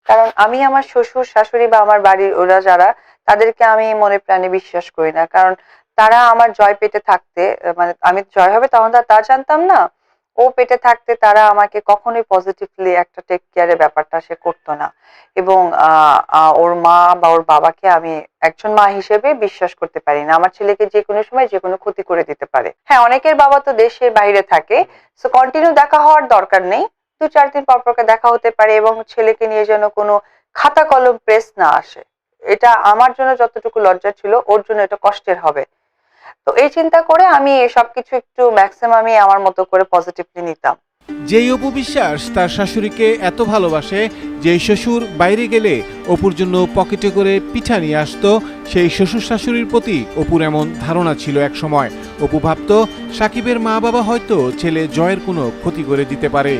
কারণ আমি আমার শ্বশুর শাশুড়ি বা আমার বাড়ির ওরা যারা, তাদেরকে আমি মনে প্রাণে বিশ্বাস করি না। কারণ তারা আমার জয় পেটে থাকতে, মানে আমি জয় হবে তখন তো আর তা জানতাম না। ও পেটে থাকতে তারা আমাকে কখনোই পজিটিভলি একটা টেক কেয়ারের ব্যাপারটা সে করতো না। এবং ওর মা বা ওর বাবাকে আমি একজন মা হিসেবে বিশ্বাস করতে পারি না। আমার ছেলেকে যে কোনো সময় যে কোনো ক্ষতি করে দিতে পারে। হ্যাঁ, অনেকের বাবা তো দেশের বাইরে থাকে, সো কন্টিনিউ দেখা হওয়ার দরকার নেই। 2-4 দিন পর পর দেখা হতে পারে, এবং ছেলেকে নিয়ে যেন কোনো খাতা কলম প্রেস না আসে। এটা আমার জন্য যতটুকু লজ্জা ছিল, ওর জন্য এটা কষ্টের হবে। তো এই চিন্তা করে আমি সবকিছু একটু ম্যাক্সিমামই আমার মতো করে পজিটিভলি নিতাম। যেই অপু বিশ্বাস তার শাশুড়িকে এত ভালোবাসে, যেই শ্বশুর বাইরে গেলে অপুর জন্য পকেটে করে পিঠা নিয়ে আসতো, সেই শ্বশুর শাশুড়ির প্রতি অপুর এমন ধারণা ছিল এক সময়। অপু ভাবত সাকিবের মা বাবা হয়তো ছেলে জয়ের কোনো ক্ষতি করে দিতে পারে।